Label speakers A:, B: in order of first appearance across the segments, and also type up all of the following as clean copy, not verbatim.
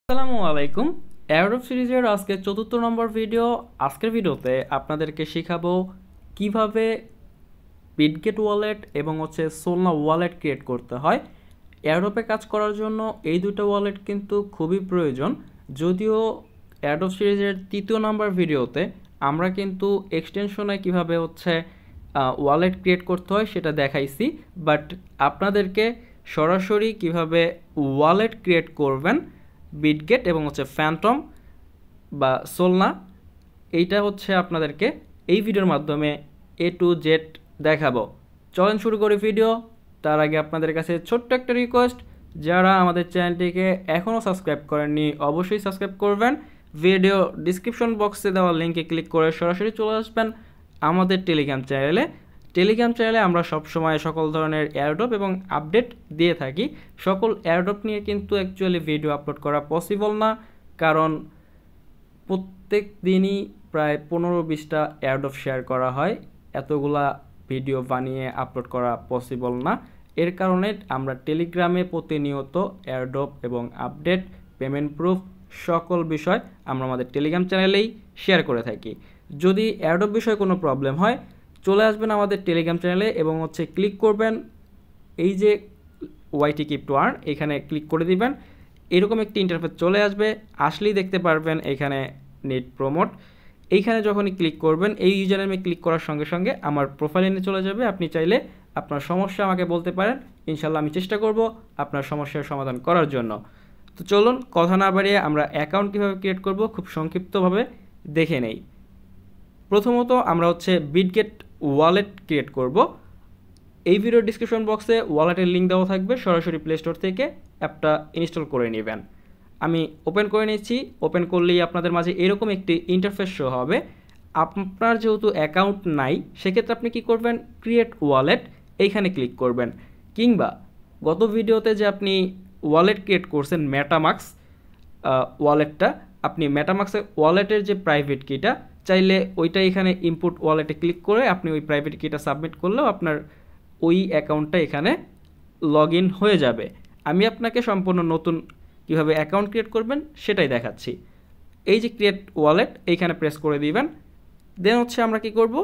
A: আসসালামু আলাইকুম। এয়ারড্রপ সিরিজের আজকে চতুর্থ নম্বর ভিডিও। আজকের ভিডিওতে আপনাদেরকে শেখাবো কিভাবে বিটগেট ওয়ালেট এবং সোলনা ওয়ালেট ক্রিয়েট করতে হয়। এয়ারড্রপে কাজ করার জন্য এই দুটো ওয়ালেট কিন্তু খুবই প্রয়োজন। যদিও এয়ারড্রপ সিরিজের তৃতীয় নম্বর ভিডিওতে আমরা কিন্তু এক্সটেনশনে কিভাবে ওয়ালেট ক্রিয়েট করতে হয় সেটা দেখাইছি, বাট আপনাদেরকে সরাসরি কিভাবে ওয়ালেট ক্রিয়েট করবেন বিটগেট এবং ফ্যান্টম বা সোলনা, এইটা আপনাদেরকে এই ভিডিওর মাধ্যমে এ টু জেড দেখাবো। চলেন শুরু করি ভিডিও। তার আগে আপনাদের কাছে ছোট্ট একটা রিকোয়েস্ট, যারা আমাদের চ্যানেলটিকে এখনও সাবস্ক্রাইব করেননি অবশ্যই সাবস্ক্রাইব করবেন। ভিডিও ডিসক্রিপশন বক্সে দেওয়া লিঙ্কে ক্লিক করে সরাসরি চলে আসবেন আমাদের টেলিগ্রাম চ্যানেলে আমরা সবসময় সকল ধরনের এয়ারড্রপ এবং আপডেট দিয়ে থাকি। সকল এয়ারড্রপ নিয়ে কিন্তু অ্যাকচুয়ালি ভিডিও আপলোড করা পসিবল না, কারণ প্রত্যেক দিনই প্রায় 15-20টা এয়ারড্রপ শেয়ার করা হয়। এতগুলা ভিডিও বানিয়ে আপলোড করা পসিবল না। এর কারণে আমরা টেলিগ্রামে প্রতিনিয়ত এয়ারড্রপ এবং আপডেট, পেমেন্ট প্রুফ সকল বিষয় আমরা আমাদের টেলিগ্রাম চ্যানেলেই শেয়ার করে থাকি। যদি এয়ারড্রপ বিষয়ে কোনো প্রবলেম হয় চলে আসবেন আমাদের টেলিগ্রাম চ্যানেলে এবং ক্লিক করবেন এই যে ওয়াইটি কিপ টু আর্ন, এখানে ক্লিক করে দিবেন। এরকম একটি ইন্টারফেস চলে আসবে, আসলেই দেখতে পারবেন এখানে নেট প্রমোট। এইখানে যখনই ক্লিক করবেন এই ইউজার নেমে ক্লিক করার সঙ্গে সঙ্গে আমার প্রোফাইলে নিয়ে চলে যাবে। আপনি চাইলে আপনার সমস্যা আমাকে বলতে পারেন, ইনশাল্লাহ আমি চেষ্টা করব আপনার সমস্যার সমাধান করার জন্য। তো চলুন কথা না বাড়িয়ে আমরা অ্যাকাউন্ট কীভাবে ক্রিয়েট করব খুব সংক্ষিপ্তভাবে দেখে নেই। প্রথমত আমরা বিটগেট ওয়ালেট ক্রিয়েট করব। এই ভিডিওর ডিসক্রিপশন বক্সে ওয়ালেটের লিঙ্ক দেওয়া থাকবে, সরাসরি প্লে স্টোর থেকে অ্যাপটা ইনস্টল করে নেবেন। আমি ওপেন করে নিচ্ছি। ওপেন করলেই আপনাদের মাঝে এরকম একটি ইন্টারফেস শো হবে। আপনার যেহেতু অ্যাকাউন্ট নাই সেক্ষেত্রে আপনি কি করবেন, ক্রিয়েট ওয়ালেট এইখানে ক্লিক করবেন, কিংবা গত ভিডিওতে যে আপনি ওয়ালেট ক্রিয়েট করছেন মেটামাক্স ওয়ালেটটা, আপনি মেটামাক্সের ওয়ালেটের যে প্রাইভেট কিটা চাইলে ওইটা এখানে ইনপুট ওয়ালেটে ক্লিক করে আপনি ওই প্রাইভেট কিটা সাবমিট করলেও আপনার ওই অ্যাকাউন্টটা এখানে লগ ইন হয়ে যাবে। আমি আপনাকে সম্পূর্ণ নতুন কীভাবে অ্যাকাউন্ট ক্রিয়েট করবেন সেটাই দেখাচ্ছি। এই যে ক্রিয়েট ওয়ালেট এইখানে প্রেস করে দিবেন। দেন আমরা কি করব,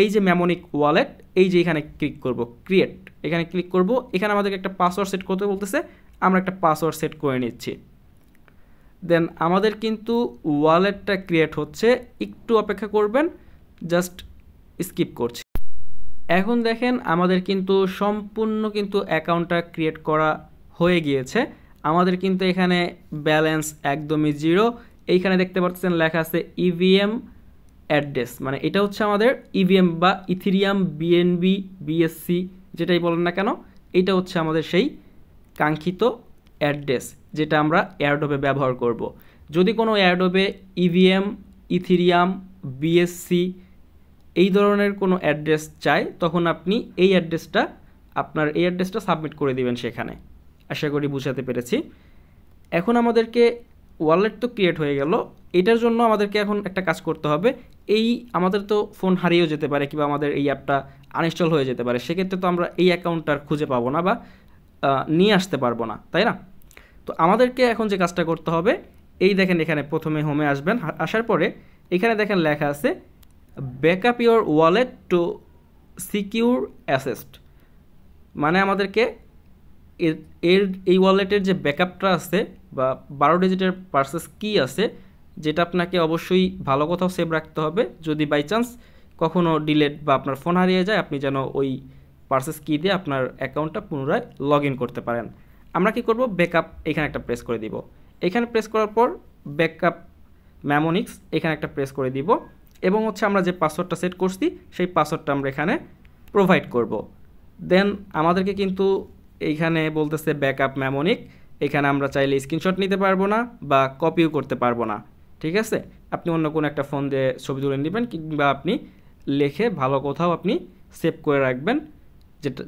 A: এই যে ম্যামনিক ওয়ালেট এই যে এখানে ক্লিক করব, ক্রিয়েট এখানে ক্লিক করব। এখানে আমাদেরকে একটা পাসওয়ার্ড সেট করতে বলতেছে, আমরা একটা পাসওয়ার্ড সেট করে নিচ্ছি। দেন আমাদের কিন্তু ওয়ালেটটা ক্রিয়েট হচ্ছে, একটু অপেক্ষা করবেন, জাস্ট স্কিপ করছি। এখন দেখেন আমাদের কিন্তু সম্পূর্ণ অ্যাকাউন্টটা ক্রিয়েট করা হয়ে গিয়েছে। আমাদের কিন্তু এখানে ব্যালেন্স একদমই জিরো। এইখানে দেখতে পাচ্ছেন লেখা আছে ইভিএম অ্যাড্রেস, মানে এটা আমাদের ইভিএম বা ইথেরিয়াম বিএনবি বিএসসি যেটাই বলেন না কেন, এটা আমাদের সেই কাঙ্ক্ষিত অ্যাড্রেস যেটা আমরা এয়ারড্রপে ব্যবহার করব। যদি কোনো এয়ারড্রপে ইভিএম, ইথেরিয়াম, বিএসসি এই ধরনের কোনো অ্যাড্রেস চাই তখন আপনি এই অ্যাড্রেসটা সাবমিট করে দিবেন সেখানে। আশা করি বুঝাতে পেরেছি। এখন আমাদেরকে ওয়ালেট তো ক্রিয়েট হয়ে গেল, এটার জন্য আমাদেরকে এখন একটা কাজ করতে হবে। আমাদের তো ফোন হারিয়েও যেতে পারে কিংবা আমাদের এই অ্যাপটা আনইনস্টল হয়ে যেতে পারে, সেক্ষেত্রে তো আমরা এই অ্যাকাউন্টটা খুঁজে পাবো না বা নিয়ে আসতে পারবো না, তাই না? তো আমাদেরকে এখন যে কাজটা করতে হবে, এই দেখেন এখানে প্রথমে হোমে আসবেন। আসার পরে এখানে দেখেন লেখা আছে backup your wallet to secure asset, মানে আমাদেরকে এই ওয়ালেটের যে ব্যাকআপটা আছে বা 12 ডিজিটের পারচেস কি আছে, যেটা আপনাকে অবশ্যই ভালো কোথাও সেভ রাখতে হবে। যদি বাই চান্স কখনও ডিলেট বা আপনার ফোন হারিয়ে যায়, আপনি যেন ওই পারচেস কি দিয়ে আপনার অ্যাকাউন্টটা পুনরায় লগ ইন করতে পারেন। আমরা কি করব, ব্যাকআপ এখানে একটা প্রেস করে দিব। এখানে প্রেস করার পর ব্যাকআপ ম্যামনিক্স এখানে একটা প্রেস করে দিব এবং আমরা যে পাসওয়ার্ডটা সেট করছি সেই পাসওয়ার্ডটা আমরা এখানে প্রোভাইড করব। দেন আমাদেরকে কিন্তু এইখানে বলতেছে ব্যাকআপ ম্যামনিক, এখানে আমরা চাইলে স্ক্রিনশট নিতে পারবো না বা কপিও করতে পারবো না, ঠিক আছে? আপনি অন্য কোনো একটা ফোন দিয়ে ছবি তুলে নেবেন কিংবা আপনি লিখে ভালো কোথাও আপনি সেভ করে রাখবেন,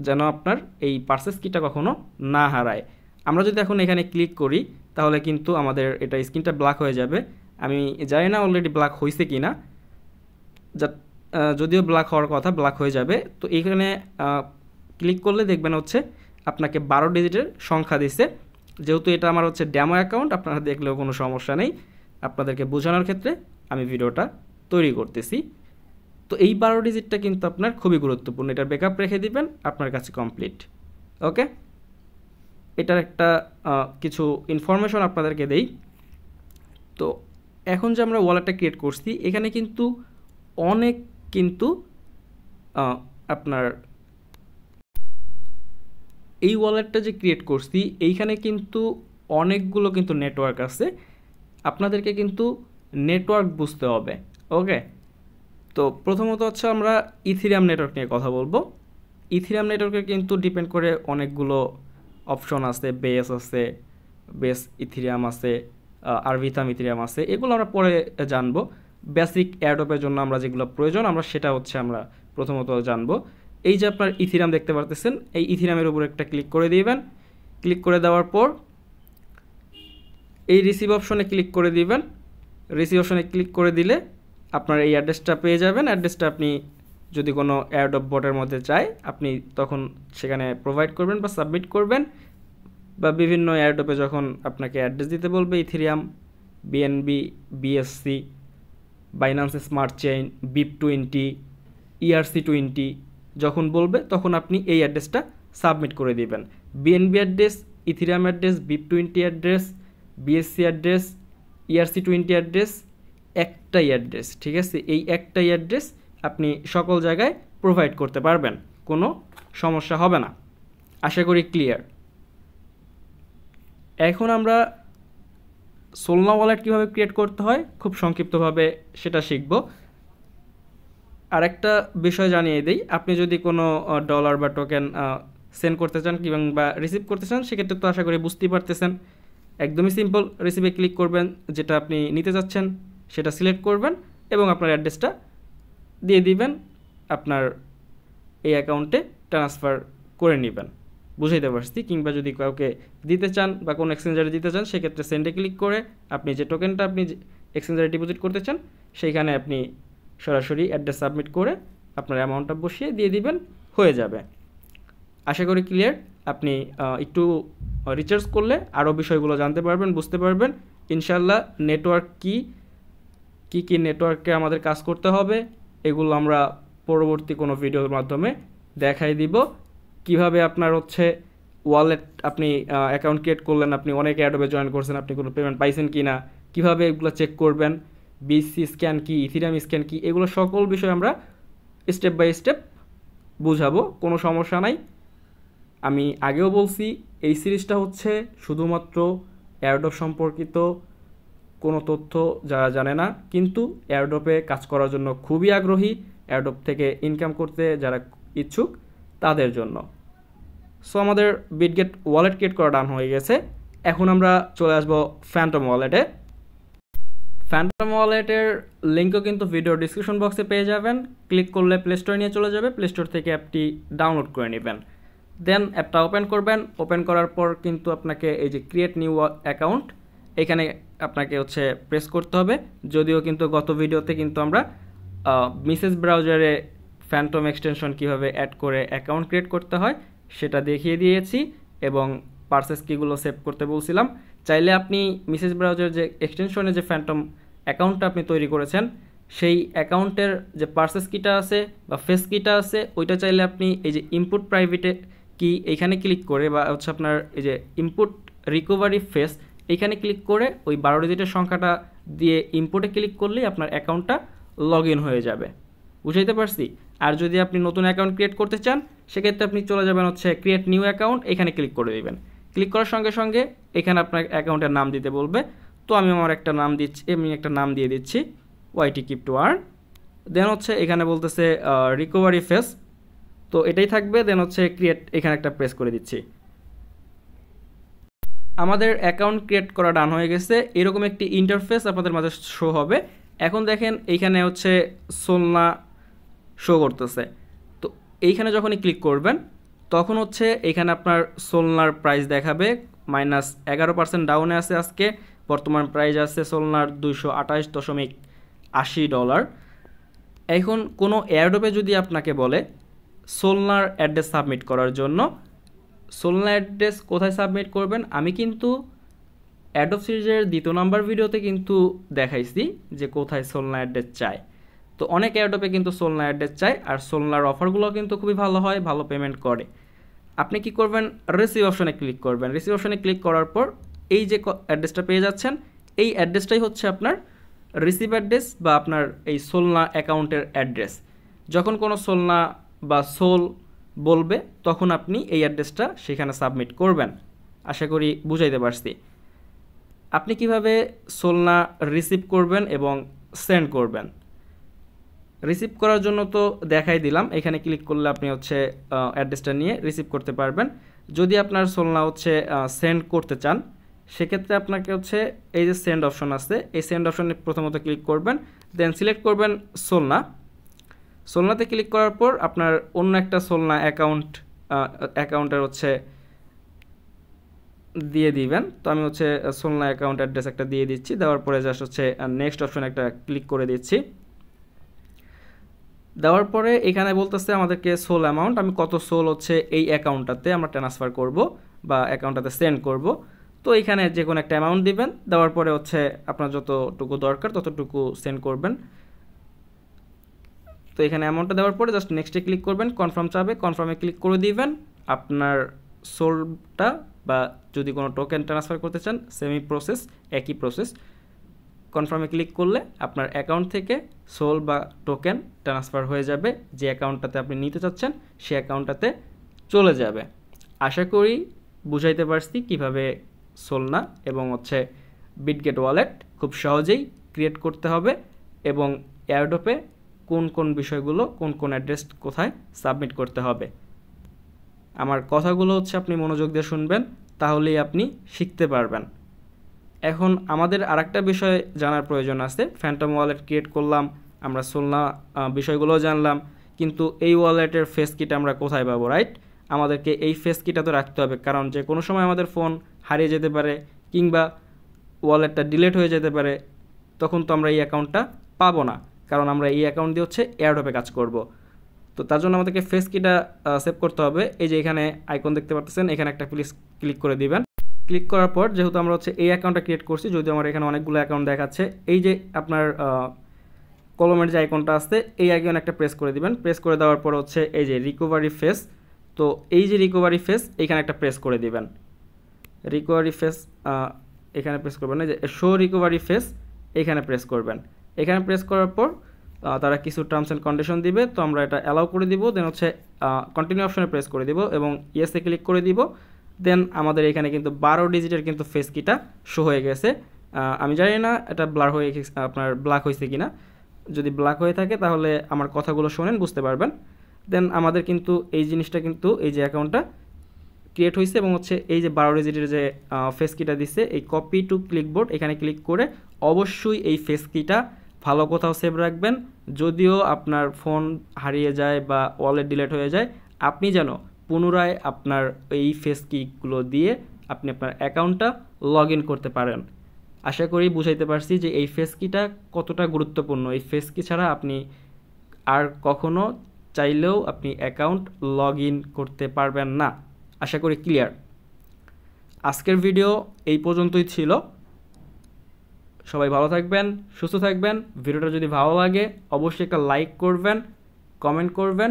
A: যেন আপনার এই পারচেস কিটা কখনো না হারায়। আমরা যদি এখন এখানে ক্লিক করি তাহলে কিন্তু আমাদের এটা স্ক্রিনটা ব্ল্যাক হয়ে যাবে। আমি জানি না অলরেডি ব্ল্যাক হয়েছে কি না, যদিও ব্ল্যাক হওয়ার কথা, ব্ল্যাক হয়ে যাবে। তো এইখানে ক্লিক করলে দেখবেন আপনাকে 12 ডিজিটের সংখ্যা দিছে, যেহেতু এটা আমার হচ্ছে ডেমো অ্যাকাউন্ট, আপনারা দেখলেও কোনো সমস্যা নেই, আপনাদেরকে বোঝানোর ক্ষেত্রে আমি ভিডিওটা তৈরি করতেছি। তো এই 12 ডিজিটটা কিন্তু আপনার খুবই গুরুত্বপূর্ণ, এটার ব্যাকআপ রেখে দিবেন, আপনার কাছে কমপ্লিট। ওকে, এটার একটা কিছু ইনফরমেশন আপনাদেরকে দেই। তো এখন যে আমরা ওয়ালেটটা ক্রিয়েট করছি, এখানে কিন্তু অনেক কিন্তু আপনার এই ওয়ালেটটা যে ক্রিয়েট করছি এইখানে কিন্তু অনেকগুলো কিন্তু নেটওয়ার্ক আছে, আপনাদেরকে কিন্তু নেটওয়ার্ক বুঝতে হবে। ওকে, তো প্রথমত হচ্ছে আমরা ইথিরিয়াম নেটওয়ার্ক নিয়ে কথা বলবো। ইথিরিয়াম নেটওয়ার্কে কিন্তু ডিপেন্ড করে অনেকগুলো অপশন আছে, বেস ইথিরিয়াম আছে, আরবিথাম ইথিরিয়াম আছে, এগুলো আমরা পরে জানবো। বেসিক এয়ারড্রপের জন্য আমরা যেগুলো প্রয়োজন আমরা সেটা হচ্ছে আমরা প্রথমত জানবো। এই যে আপনার ইথিরিয়াম দেখতে পারতেছেন, এই ইথিরিয়ামের উপর একটা ক্লিক করে দিবেন। ক্লিক করে দেওয়ার পর এই রিসিভ অপশনে ক্লিক করে দিবেন। রিসিভ অপশনে ক্লিক করে দিলে আপনার এই অ্যাড্রেসটা পেয়ে যাবেন। অ্যাড্রেসটা আপনি যদি কোনো এয়ারড্রপ বটের মধ্যে চায় আপনি তখন সেখানে প্রোভাইড করবেন বা সাবমিট করবেন, বা বিভিন্ন এয়ারড্রপে যখন আপনাকে অ্যাড্রেস দিতে বলবে ethereum, BNB, BSc, Binance smart chain, BIP20, ERC20 যখন বলবে তখন আপনি এই অ্যাড্রেসটা সাবমিট করে দিবেন। BNB address, ethereum address, BIP20 address, BSc address, ERC20 address, একটাই অ্যাড্রেস, ঠিক আছে? এই একটাই অ্যাড্রেস আপনি সকল জায়গায় প্রোভাইড করতে পারবেন, কোনো সমস্যা হবে না। আশা করি ক্লিয়ার। এখন আমরা সোলনা ওয়ালেট কীভাবে ক্রিয়েট করতে হয় খুব সংক্ষিপ্তভাবে সেটা শিখব। আরেকটা বিষয় জানিয়ে দিই, আপনি যদি কোনো ডলার বা টোকেন সেন্ড করতে চান কিংবা রিসিভ করতে চান সেক্ষেত্রে তো আশা করি বুঝতেই পারতেছেন। একদমই সিম্পল, রিসিভে ক্লিক করবেন, যেটা আপনি নিতে যাচ্ছেন সেটা সিলেক্ট করবেন এবং আপনার অ্যাড্রেসটা দিয়ে দিবেন, আপনার এই অ্যাকাউন্টে ট্রান্সফার করে নেবেন। বুঝাইতে পারছি? কিংবা যদি কাউকে দিতে চান বা কোনো এক্সচেঞ্জারে দিতে চান সেক্ষেত্রে সেন্ডে ক্লিক করে আপনি যে টোকেনটা আপনি এক্সচেঞ্জারে ডিপোজিট করতে চান সেইখানে আপনি সরাসরি অ্যাড্রেস সাবমিট করে আপনার অ্যামাউন্টটা বসিয়ে দিয়ে দিবেন, হয়ে যাবে। আশা করি ক্লিয়ার। আপনি একটু রিসার্চ করলে আরও বিষয়গুলো জানতে পারবেন, বুঝতে পারবেন ইনশাল্লাহ। নেটওয়ার্ক কী নেটওয়ার্কে আমাদের কাজ করতে হবে এগুলো আমরা পরবর্তী কোনো ভিডিওর মাধ্যমে দেখাই দিব। কিভাবে আপনার হচ্ছে ওয়ালেট আপনি অ্যাকাউন্ট ক্রিয়েট করলেন, আপনি অনেক অ্যাডবে জয়েন করছেন, আপনি কোনো পেমেন্ট পাইছেন কি না, কীভাবে এগুলো চেক করবেন, বিসি স্ক্যান কি, ইথিরিয়াম স্ক্যান কি, এগুলো সকল বিষয় আমরা স্টেপ বাই স্টেপ বুঝাবো, কোনো সমস্যা নাই। আমি আগেও বলছি এই সিরিজটা হচ্ছে শুধুমাত্র এয়ারড্রপ সম্পর্কিত কোনো তথ্য যারা জানে না কিন্তু এয়ারড্রপে কাজ করার জন্য খুবই আগ্রহী, এয়ারড্রপ থেকে ইনকাম করতে যারা ইচ্ছুক তাদের জন্য। সো আমাদের বিটগেট ওয়ালেট ক্রিয়েট করা ডান হয়ে গেছে। এখন আমরা চলে আসবো ফ্যান্টম ওয়ালেটে। ফ্যান্টম ওয়ালেটের লিঙ্কও কিন্তু ভিডিও ডিসক্রিপশন বক্সে পেয়ে যাবেন। ক্লিক করলে প্লে স্টোরে নিয়ে চলে যাবে, প্লে স্টোর থেকে অ্যাপটি ডাউনলোড করে নেবেন। দেন অ্যাপটা ওপেন করবেন। ওপেন করার পর কিন্তু আপনাকে এই যে ক্রিয়েট নিউ অ্যাকাউন্ট এখানে আপনাকে হচ্ছে প্রেস করতে হবে। যদিও কিন্তু গত ভিডিওতে কিন্তু আমরা মেসেজ ব্রাউজারে ফ্যান্টম এক্সটেনশন কীভাবে অ্যাড করে অ্যাকাউন্ট ক্রিয়েট করতে হয় সেটা দেখিয়ে দিয়েছি এবং পারচেস কিগুলো সেভ করতে বলছিলাম। চাইলে আপনি মেসেজ ব্রাউজার যে এক্সটেনশনে যে ফ্যান্টম অ্যাকাউন্টটা আপনি তৈরি করেছেন সেই অ্যাকাউন্টের যে পারচেস কিটা আছে বা ফেস কিটা আছে ওইটা চাইলে আপনি এই যে ইনপুট প্রাইভেটে কি এইখানে ক্লিক করে বা হচ্ছে আপনার এই যে ইনপুট রিকভারি ফেস এইখানে ক্লিক করে ওই 12 ডিজিটের সংখ্যাটা দিয়ে ইনপুটে ক্লিক করলেই আপনার অ্যাকাউন্টটা লগ ইন হয়ে যাবে। বুঝাইতে পারছি? আর যদি আপনি নতুন অ্যাকাউন্ট ক্রিয়েট করতে চান সেক্ষেত্রে আপনি চলে যাবেন হচ্ছে ক্রিয়েট নিউ অ্যাকাউন্ট, এখানে ক্লিক করে দেবেন। ক্লিক করার সঙ্গে সঙ্গে এখানে আপনার অ্যাকাউন্টের নাম দিতে বলবে। তো আমি একটা নাম দিয়ে দিচ্ছি YT Keep to Earn। দেন হচ্ছে এখানে বলতেছে রিকভারি ফেস, তো এটাই থাকবে। দেন হচ্ছে ক্রিয়েট, এখানে একটা প্রেস করে দিচ্ছি। আমাদের অ্যাকাউন্ট ক্রিয়েট করা ডান হয়ে গেছে। এরকম একটি ইন্টারফেস আপনাদের মাঝে শো হবে। এখন দেখেন এইখানে হচ্ছে সোলনা শো করতেছে। তো এইখানে যখনই ক্লিক করবেন তখন হচ্ছে এখানে আপনার সোলনার প্রাইস দেখাবে -11% ডাউনে আছে। আজকে বর্তমান প্রাইস আছে সোলনার $228.80। এখন কোনো এয়ারড্রপে যদি আপনাকে বলে সোলনার অ্যাড্রেস সাবমিট করার জন্য, সোলনা অ্যাড্রেস কোথায় সাবমিট করবেন আমি কিন্তু অ্যাডোব সিরিজের 2 নম্বর ভিডিওতে কিন্তু দেখাইছি যে কোথায় সোলনা অ্যাড্রেস চাই। তো অনেক অ্যাডোবে কিন্তু সোলনা অ্যাড্রেস চাই, আর সোলনার অফারগুলো কিন্তু খুবই ভালো হয়, ভালো পেমেন্ট করে। আপনি কি করবেন, রিসিভ অপশনে ক্লিক করবেন। রিসিভ অপশনে ক্লিক করার পর এই যে অ্যাড্রেসটা পেয়ে যাচ্ছেন, এই অ্যাড্রেসটাই হচ্ছে আপনার রিসিভ অ্যাড্রেস বা আপনার এই সোলনা অ্যাকাউন্টের অ্যাড্রেস। যখন কোনো সোলনা বা সোল বলবে তখন আপনি এই অ্যাড্রেসটা সেখানে সাবমিট করবেন। আশা করি বুঝাইতে পারছি। আপনি কিভাবে সোলনা রিসিভ করবেন এবং সেন্ড করবেন। রিসিভ করার জন্য তো দেখাই দিলাম, এখানে ক্লিক করলে আপনি হচ্ছে অ্যাড্রেসটা নিয়ে রিসিভ করতে পারবেন। যদি আপনার সোলনা হচ্ছে সেন্ড করতে চান, সেক্ষেত্রে আপনাকে হচ্ছে এই যে সেন্ড অপশন আছে, এই সেন্ড অপশনে প্রথমত ক্লিক করবেন, দেন সিলেক্ট করবেন সোলনা। সোলনাতে ক্লিক করার পর আপনার অন্য একটা সোলনা অ্যাকাউন্টের হচ্ছে দিয়ে দিবেন। তো আমি হচ্ছে সোলনা অ্যাকাউন্ট অ্যাড্রেস একটা দিয়ে দিচ্ছি, দেওয়ার পরে জাস্ট হচ্ছে নেক্সট অপশন একটা ক্লিক করে দিচ্ছি। দেওয়ার পরে এখানে বলতেছে আমাদেরকে সোল অ্যামাউন্ট, আমি কত সোল হচ্ছে এই অ্যাকাউন্টটাতে আমরা ট্রান্সফার করব বা অ্যাকাউন্টটাতে সেন্ড করব। তো এখানে যে কোনো একটা অ্যামাউন্ট দিবেন, দেওয়ার পরে হচ্ছে আপনার যতটুকু দরকার ততটুকু সেন্ড করবেন। তো এখানে অ্যামাউন্টটা দেওয়ার পরে জাস্ট নেক্সটে ক্লিক করবেন, কনফার্ম চাবে, কনফার্মে ক্লিক করে দিবেন। আপনার সোলটা বা যদি কোনো টোকেন ট্রান্সফার করতে চান সেমি প্রসেস, একই প্রসেস। কনফার্মে ক্লিক করলে আপনার অ্যাকাউন্ট থেকে সোল বা টোকেন ট্রান্সফার হয়ে যাবে, যে অ্যাকাউন্টটাতে আপনি নিতে চাচ্ছেন সেই অ্যাকাউন্টটাতে চলে যাবে। আশা করি বুঝাইতে পারছি কিভাবে সোলনা এবং হচ্ছে বিটগেট ওয়ালেট খুব সহজেই ক্রিয়েট করতে হবে এবং এয়ারড্রপে কোন কোন বিষয়গুলো, কোন কোন অ্যাড্রেস কোথায় সাবমিট করতে হবে। আমার কথাগুলো হচ্ছে আপনি মনোযোগ দিয়ে শুনবেন, তাহলেই আপনি শিখতে পারবেন। এখন আমাদের আরেকটা বিষয় জানার প্রয়োজন আছে। ফ্যান্টম ওয়ালেট ক্রিয়েট করলাম, আমরা সোলনা বিষয়গুলোও জানলাম, কিন্তু এই ওয়ালেটের ফেস কিট আমরা কোথায় পাবো, রাইট? আমাদেরকে এই ফেস কিটা তো রাখতে হবে, কারণ যে কোনো সময় আমাদের ফোন হারিয়ে যেতে পারে কিংবা ওয়ালেটটা ডিলিট হয়ে যেতে পারে, তখন তো আমরা এই অ্যাকাউন্টটা পাবো না, কারণ আমরা এই অ্যাকাউন্ট দিয়ে হচ্ছে এয়ারড্রপে কাজ করব। তো তার জন্য আমাদেরকে ফেস কিটা সেভ করতে হবে। এই যে এখানে আইকন দেখতে পাচ্ছেন, এখানে একটা প্লিজ ক্লিক করে দিবেন। ক্লিক করার পর যেহেতু আমরা হচ্ছে এই অ্যাকাউন্টটা ক্রিয়েট করছি, যদিও আমার এখানে অনেকগুলো অ্যাকাউন্ট দেখাচ্ছে, এই যে আপনার কলমের যে আইকনটা আছে এই আইকন একটা প্রেস করে দিবেন। প্রেস করে দেওয়ার পর হচ্ছে এই যে রিকভারি ফেস, তো এই যে রিকভারি ফেস এখানে একটা প্রেস করে দিবেন। রিকভারি ফেস এখানে প্রেস করবেন, এই যে শো রিকভারি ফেস এখানে প্রেস করবেন। এখানে প্রেস করার পর তারা কিছু টার্মস অ্যান্ড কন্ডিশন দিবে, তো আমরা এটা অ্যালাউ করে দিব। দেন হচ্ছে কন্টিনিউ অপশনে প্রেস করে দিব এবং ইয়েসে ক্লিক করে দিব। দেন আমাদের এখানে কিন্তু 12 ডিজিটের কিন্তু ফেস কিটা শো হয়ে গেছে। আমি জানি না এটা ব্লার হয়ে আপনার ব্ল্যাক হয়েছে কিনা, যদি ব্ল্যাক হয়ে থাকে তাহলে আমার কথাগুলো শোনেন, বুঝতে পারবেন। দেন আমাদের কিন্তু এই জিনিসটা কিন্তু এই যে অ্যাকাউন্টটা ক্রিয়েট হয়েছে এবং হচ্ছে এই যে 12 ডিজিটের যে ফেস কিটা দিচ্ছে, এই কপি টু ক্লিকবোর্ড এখানে ক্লিক করে অবশ্যই এই ফেস কিটা ভালো কোথাও সেভ রাখবেন। যদিও আপনার ফোন হারিয়ে যায় বা ওয়ালেট ডিলিট হয়ে যায়, আপনি যেন পুনরায় আপনার এই ফেস কিগুলো দিয়ে আপনি আপনার অ্যাকাউন্টটা লগ ইন করতে পারেন। আশা করি বুঝাইতে পারছি যে এই ফেস কিটা কতটা গুরুত্বপূর্ণ। এই ফেস কি ছাড়া আপনি আর কখনো চাইলেও আপনি অ্যাকাউন্ট লগ ইন করতে পারবেন না। আশা করি ক্লিয়ার। আজকের ভিডিও এই পর্যন্তই ছিল। সবাই ভালো থাকবেন, সুস্থ থাকবেন। ভিডিওটা যদি ভালো লাগে অবশ্যই একটা লাইক করবেন, কমেন্ট করবেন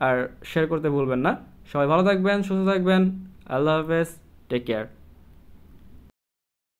A: আর শেয়ার করতে ভুলবেন না। সবাই ভালো থাকবেন, সুস্থ থাকবেন। আল্লাহ হাফেজ, টেক কেয়ার।